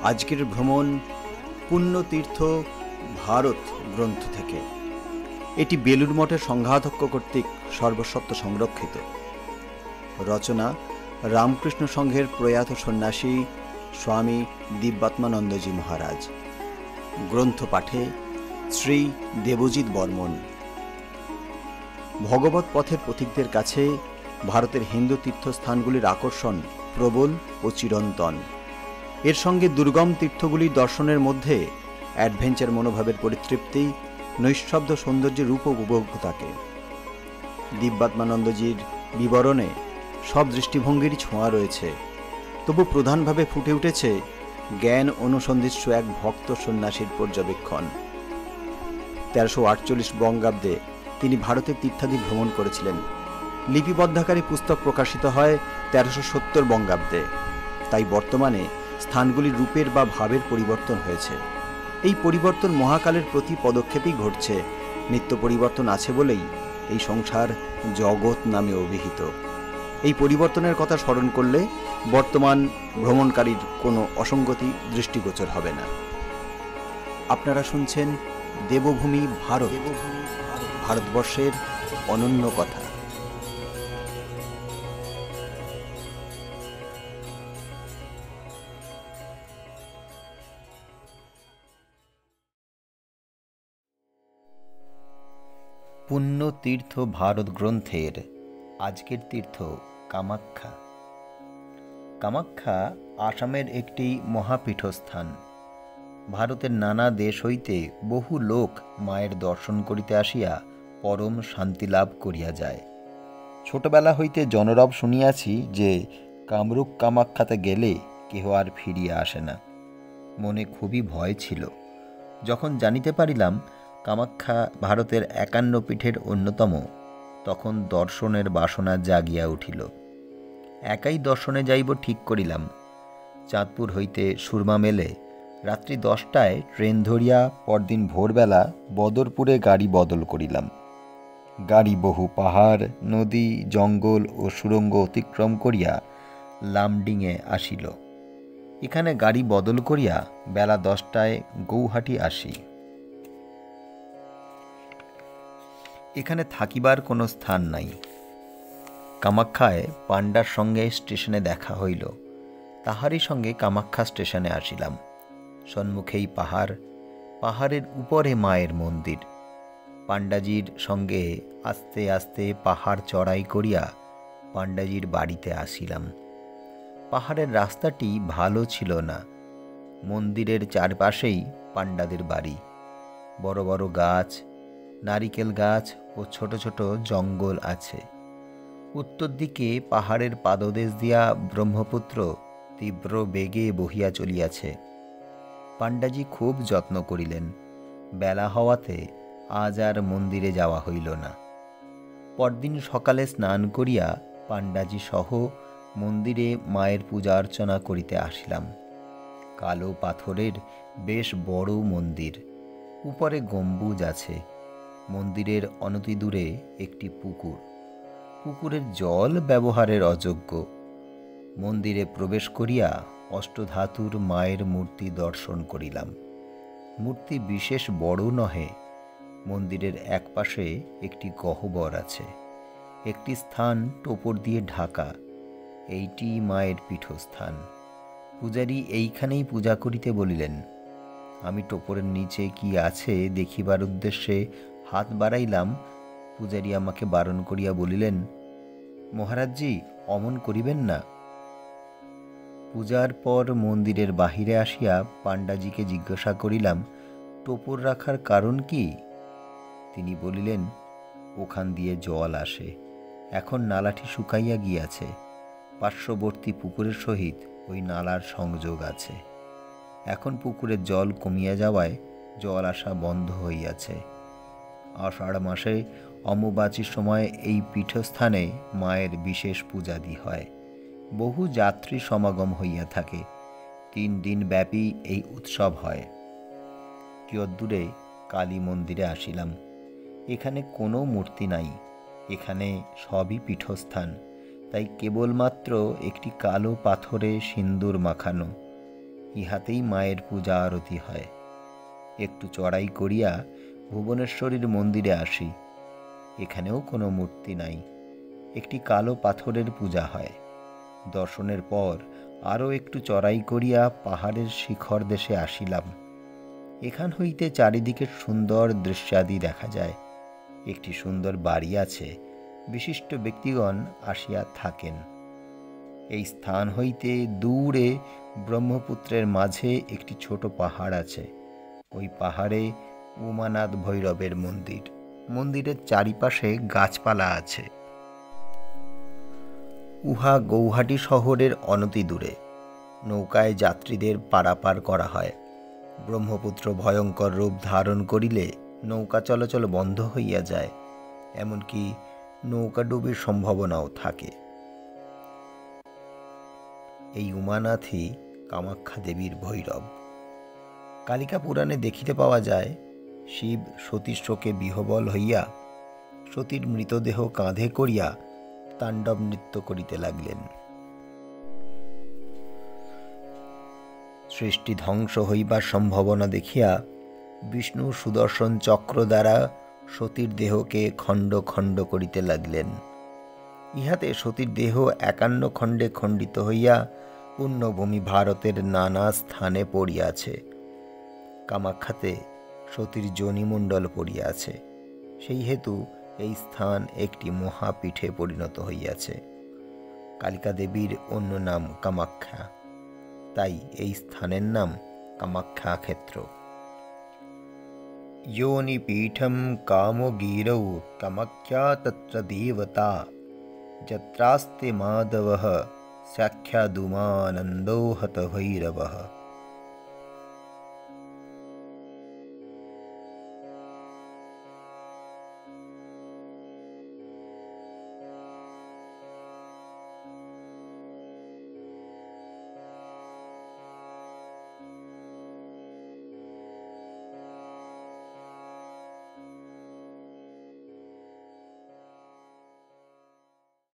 আজকের ভ্রমণ পুণ্যতীর্থ ভারত গ্রন্থ থেকে। এটি বেলুড় মঠের সংঘাধ্যক্ষ কর্তৃক সর্বস্বত্ব সংরক্ষিত। রচনা রামকৃষ্ণ সংঘের প্রয়াত সন্ন্যাসী স্বামী দিব্যাত্মানন্দজি মহারাজ। গ্রন্থ পাঠে শ্রী দেবজিৎ বর্মন। ভগবত পথের পথিকদের কাছে ভারতের হিন্দু তীর্থস্থানগুলির আকর্ষণ প্রবল ও চিরন্তন। এর সঙ্গে দুর্গম তীর্থগুলির দর্শনের মধ্যে অ্যাডভেঞ্চার মনোভাবের পরিতৃপ্তি, নৈঃশব্দ সৌন্দর্যের রূপ উপভোগ থাকে। দিব্যাত্মানন্দজির বিবরণে সব দৃষ্টিভঙ্গিরই ছোঁয়া রয়েছে, তবু প্রধানভাবে ফুটে উঠেছে জ্ঞান অনুসন্ধিৎসু এক ভক্ত সন্ন্যাসীর পর্যবেক্ষণ। 1348 বঙ্গাব্দে তিনি ভারতের তীর্থাদি ভ্রমণ করেছিলেন। লিপিবদ্ধাকারী পুস্তক প্রকাশিত হয় 1370 বঙ্গাব্দে। তাই বর্তমানে স্থানগুলির রূপের বা ভাবের পরিবর্তন হয়েছে। এই পরিবর্তন মহাকালের প্রতি পদক্ষেপেই ঘটছে। নিত্য পরিবর্তন আছে বলেই এই সংসার জগৎ নামে অভিহিত। এই পরিবর্তনের কথা স্মরণ করলে বর্তমান ভ্রমণকারীর কোনো অসঙ্গতি দৃষ্টিগোচর হবে না। আপনারা শুনছেন দেবভূমি ভারত, ভারতবর্ষের অনন্য কথা। পুণ্যতীর্থ ভারত গ্রন্থের আজকের তীর্থ কামাখ্যা। কামাখ্যা আসামের একটি মহাপীঠস্থান। ভারতের নানা দেশ হইতে বহু লোক মায়ের দর্শন করিতে আসিয়া পরম শান্তি লাভ করিয়া যায়। ছোটবেলা হইতে জনরব শুনিয়াছি যে কামরূপ কামাখ্যাতে গেলে কেহ আর ফিরিয়া আসে না। মনে খুবই ভয় ছিল। যখন জানিতে পারিলাম কামাখ্যা ভারতের 51 পীঠের অন্যতম, তখন দর্শনের বাসনা জাগিয়া উঠিল। একাই দর্শনে যাইব ঠিক করিলাম। চাঁদপুর হইতে সুরমা মেলে রাত্রি 10টায় ট্রেন ধরিয়া পরদিন ভোরবেলা বদরপুরে গাড়ি বদল করিলাম। গাড়ি বহু পাহাড়, নদী, জঙ্গল ও সুড়ঙ্গ অতিক্রম করিয়া লামডিংয়ে আসিল। এখানে গাড়ি বদল করিয়া বেলা 10টায় গৌহাটি আসি। এখানে থাকিবার কোনো স্থান নাই। কামাখ্যায় পাণ্ডার সঙ্গে স্টেশনে দেখা হইল। তাহারই সঙ্গে কামাখ্যা স্টেশনে আসিলাম। সম্মুখেই পাহাড়, পাহাড়ের উপরে মায়ের মন্দির। পাণ্ডাজির সঙ্গে আস্তে আস্তে পাহাড় চড়াই করিয়া পাণ্ডাজির বাড়িতে আসিলাম। পাহাড়ের রাস্তাটি ভালো ছিল না। মন্দিরের চারপাশেই পাণ্ডাদের বাড়ি। বড় বড় গাছ, নারিকেল গাছ ও ছোট ছোট জঙ্গল আছে। উত্তর দিকে পাহাড়ের পাদদেশ দিয়া ব্রহ্মপুত্র তীব্র বেগে বহিয়া চলিয়াছে। পাণ্ডাজি খুব যত্ন করিলেন। বেলা হওয়াতে আজ আর মন্দিরে যাওয়া হইল না। পরদিন সকালে স্নান করিয়া পাণ্ডাজি সহ মন্দিরে মায়ের পূজা অর্চনা করিতে আসিলাম। কালো পাথরের বেশ বড় মন্দির, উপরে গম্বুজ আছে। মন্দিরের অনতিদূরে একটি পুকুর। পুকুরের জল ব্যবহারের অযোগ্য। মন্দিরে প্রবেশ করিয়া অষ্টধাতুর মায়ের মূর্তি দর্শন করিলাম। মূর্তি বিশেষ বড় নহে। মন্দিরের একপাশে একটি গহ্বর আছে। একটি স্থান টোপর দিয়ে ঢাকা। এইটি মায়ের পীঠস্থান। পূজারী এইখানেই পূজা করিতে বলিলেন। আমি টোপরের নিচে কি আছে দেখিবার উদ্দেশ্যে হাত বাড়াইলাম। পূজারী আমাকে বারণ করিয়া বলিলেন, মহারাজজি, অমন করিবেন না। পূজার পর মন্দিরের বাহিরে আসিয়া পাণ্ডাজিকে জিজ্ঞাসা করিলাম, টোপর রাখার কারণ কি? তিনি বলিলেন, ওখান দিয়ে জল আসে। এখন নালাটি শুকাইয়া গিয়াছে। পার্শ্ববর্তী পুকুরের সহিত ওই নালার সংযোগ আছে। এখন পুকুরের জল কমিয়া যাওয়ায় জল আসা বন্ধ হইয়াছে। আষাঢ় মাসে অম্বুবাচীর সময় এই পীঠস্থানে মায়ের বিশেষ পূজাদি হয়। বহু যাত্রী সমাগম হইয়া থাকে। 3 দিন ব্যাপী এই উৎসব হয়। কিয়দ্দূরে কালী মন্দিরে আসিলাম। এখানে কোনো মূর্তি নাই। এখানে সবই পীঠস্থান। তাই কেবলমাত্র একটি কালো পাথরে সিন্দুর মাখানো। ইহাতেই মায়ের পূজা আরতি হয়। একটু চড়াই করিয়া ভুবনেশ্বরীর মন্দিরে আসি। এখানেও কোনো মূর্তি নাই, একটি কালো পাথরের পূজা হয়। দর্শনের পর আরও একটু চড়াই করিয়া পাহাড়ের শিখর দেশে আসিলাম। এখান হইতে চারিদিকের সুন্দর দৃশ্যাদি দেখা যায়। একটি সুন্দর বাড়ি আছে, বিশিষ্ট ব্যক্তিগণ আসিয়া থাকেন। এই স্থান হইতে দূরে ব্রহ্মপুত্রের মাঝে একটি ছোট পাহাড় আছে। ওই পাহাড়ে উমানাথ ভৈরবের মন্দির। মন্দিরের চারিপাশে গাছপালা আছে। উহা গৌহাটি শহরের অনতি দূরে। নৌকায় যাত্রীদের পারাপার করা হয়। ব্রহ্মপুত্র ভয়ঙ্কর রূপ ধারণ করিলে নৌকা চলাচল বন্ধ হইয়া যায়, এমনকি নৌকাডুবির সম্ভাবনাও থাকে। এই উমানাথই কামাখ্যা দেবীর ভৈরব। কালিকা পুরাণে দেখিতে পাওয়া যায়, শিব সতীর শোকে বিহ্বল হইয়া সতীর মৃতদেহ কাঁধে করিয়া তাণ্ডব নৃত্য করিতে লাগলেন। সৃষ্টি ধ্বংস হইবার সম্ভাবনা দেখিয়া বিষ্ণু সুদর্শন চক্র দ্বারা সতীর দেহকে খণ্ড খণ্ড করিতে লাগলেন। ইহাতে সতীর দেহ ৫১ খণ্ডে খণ্ডিত হইয়া পুণ্যভূমি ভারতের নানা স্থানে পড়িয়াছে। কামাখ্যাতে সতীর যোনিমণ্ডল পড়িয়াছে, সেই হেতু এই স্থান একটি মহাপীঠে পরিণত হইয়াছে। কালিকা দেবীর অন্য নাম কামাখ্যা, তাই এই স্থানের নাম কামাখ্যা ক্ষেত্র। योनिपीठं कामगीरौ कामाख्या तत्र देवता यत्रास्ते माधवः साक्षादुमानन्दो हतभैरवः।